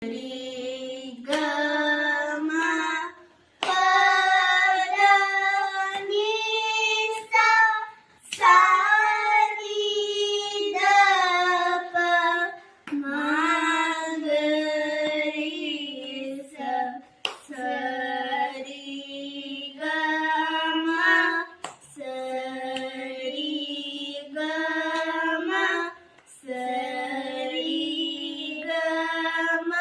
री ग म प र नि सा सा नी ध प म ग री स स री ग म स री ग म स री ग म